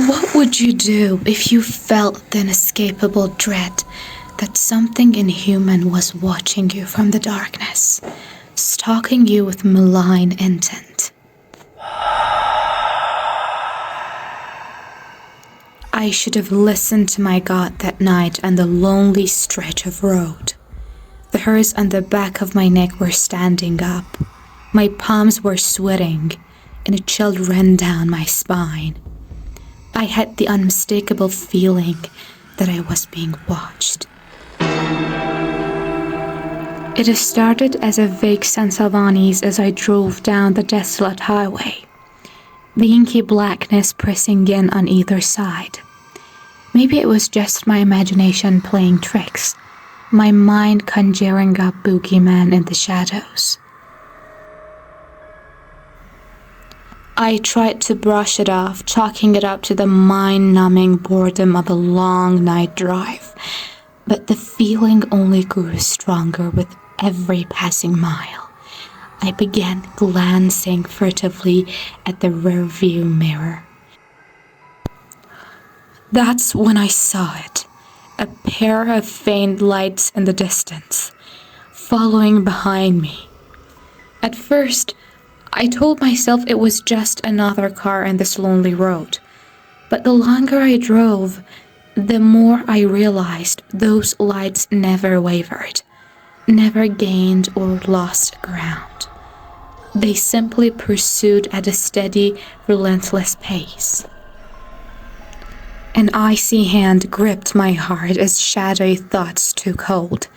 What would you do if you felt the inescapable dread that something inhuman was watching you from the darkness, stalking you with malign intent? I should have listened to my God that night on the lonely stretch of road. The hairs on the back of my neck were standing up. My palms were sweating, and a chill ran down my spine. I had the unmistakable feeling that I was being watched. It started as a vague sense of unease as I drove down the desolate highway, the inky blackness pressing in on either side. Maybe it was just my imagination playing tricks, my mind conjuring up boogeyman in the shadows. I tried to brush it off, chalking it up to the mind-numbing boredom of a long night drive, but the feeling only grew stronger with every passing mile. I began glancing furtively at the rearview mirror. That's when I saw it, a pair of faint lights in the distance, following behind me. At first, I told myself it was just another car on this lonely road, but the longer I drove, the more I realized those lights never wavered, never gained or lost ground. They simply pursued at a steady, relentless pace. An icy hand gripped my heart as shadowy thoughts took hold.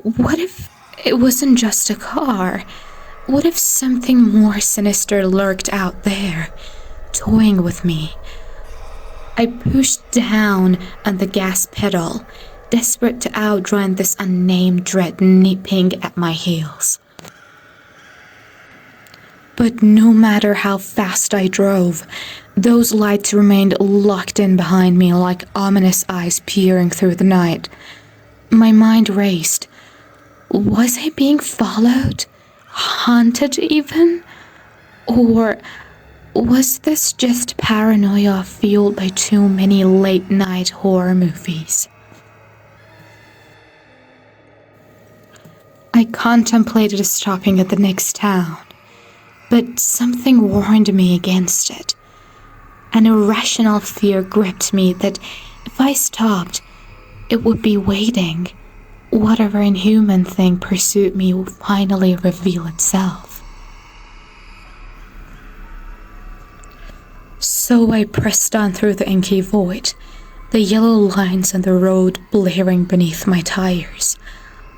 What if it wasn't just a car? What if something more sinister lurked out there, toying with me? I pushed down on the gas pedal, desperate to outrun this unnamed dread nipping at my heels. But no matter how fast I drove, those lights remained locked in behind me like ominous eyes peering through the night. My mind raced. Was I being followed? Haunted even? Or was this just paranoia fueled by too many late-night horror movies? I contemplated stopping at the next town, but something warned me against it. An irrational fear gripped me that if I stopped, it would be waiting. Whatever inhuman thing pursued me would finally reveal itself. So I pressed on through the inky void, the yellow lines on the road blaring beneath my tires.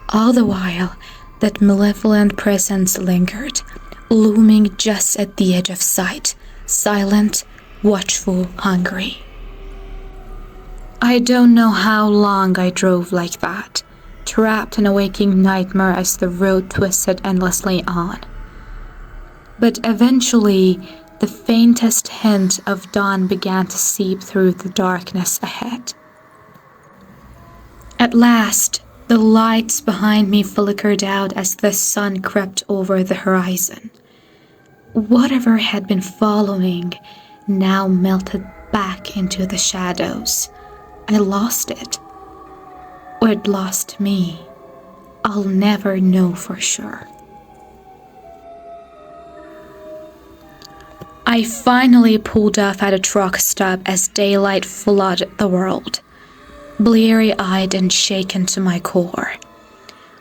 All the while, that malevolent presence lingered, looming just at the edge of sight, silent, watchful, hungry. I don't know how long I drove like that, trapped in a waking nightmare as the road twisted endlessly on. But eventually, the faintest hint of dawn began to seep through the darkness ahead. At last, the lights behind me flickered out as the sun crept over the horizon. Whatever had been following now melted back into the shadows. I lost it. Or it lost me. I'll never know for sure. I finally pulled off at a truck stop as daylight flooded the world, bleary-eyed and shaken to my core.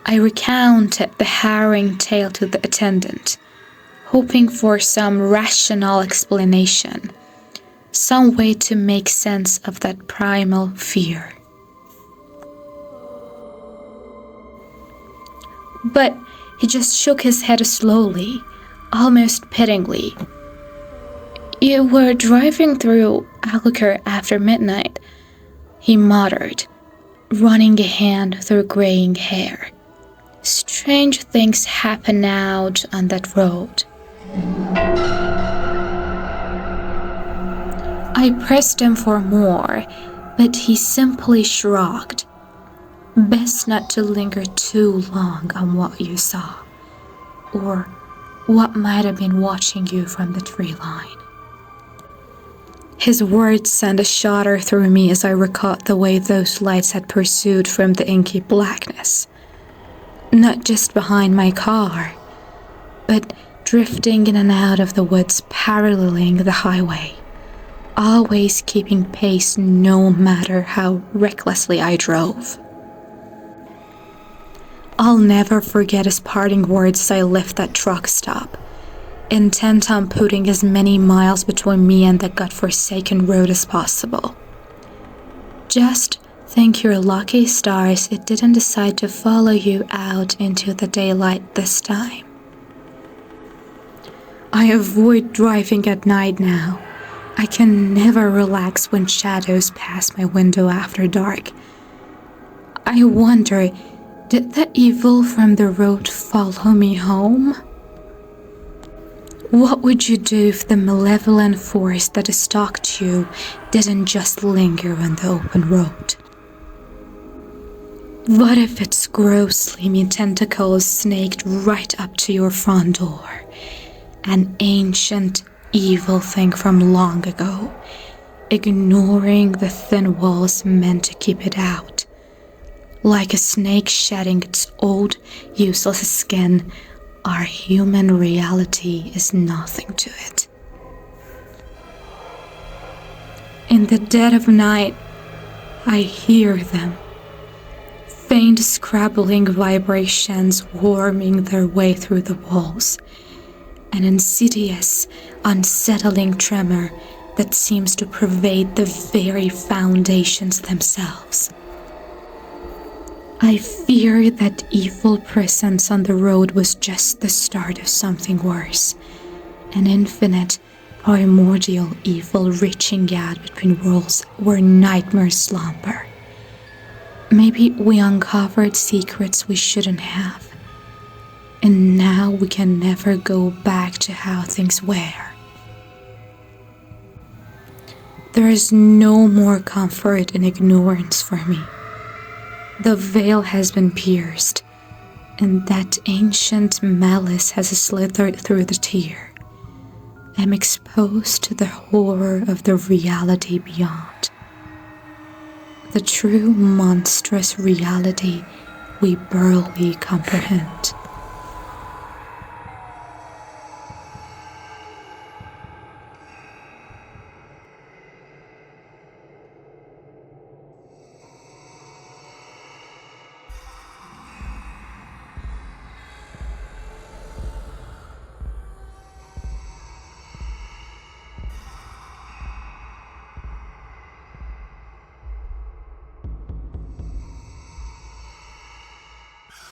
I recounted the harrowing tale to the attendant, hoping for some rational explanation, some way to make sense of that primal fear. But he just shook his head slowly, almost pityingly. "You were driving through Albuquerque after midnight," he muttered, running a hand through graying hair. "Strange things happen out on that road." I pressed him for more, but he simply shrugged. "Best not to linger too long on what you saw, or what might have been watching you from the tree line." His words sent a shudder through me as I recalled the way those lights had pursued from the inky blackness. Not just behind my car, but drifting in and out of the woods paralleling the highway, always keeping pace no matter how recklessly I drove. I'll never forget his parting words as I left that truck stop, intent on putting as many miles between me and that godforsaken road as possible. Just thank your lucky stars it didn't decide to follow you out into the daylight this time. I avoid driving at night now. I can never relax when shadows pass my window after dark. I wonder, did the evil from the road follow me home? What would you do if the malevolent force that stalked you didn't just linger on the open road? What if its grossly mean tentacles snaked right up to your front door? An ancient, evil thing from long ago, ignoring the thin walls meant to keep it out. Like a snake shedding its old, useless skin, our human reality is nothing to it. In the dead of night, I hear them. Faint scrabbling vibrations worming their way through the walls. An insidious, unsettling tremor that seems to pervade the very foundations themselves. I fear that evil presence on the road was just the start of something worse, an infinite, primordial evil reaching out between worlds where nightmares slumber. Maybe we uncovered secrets we shouldn't have. And now we can never go back to how things were. There is no more comfort in ignorance for me. The veil has been pierced, and that ancient malice has slithered through the tear. I'm exposed to the horror of the reality beyond. The true monstrous reality we barely comprehend.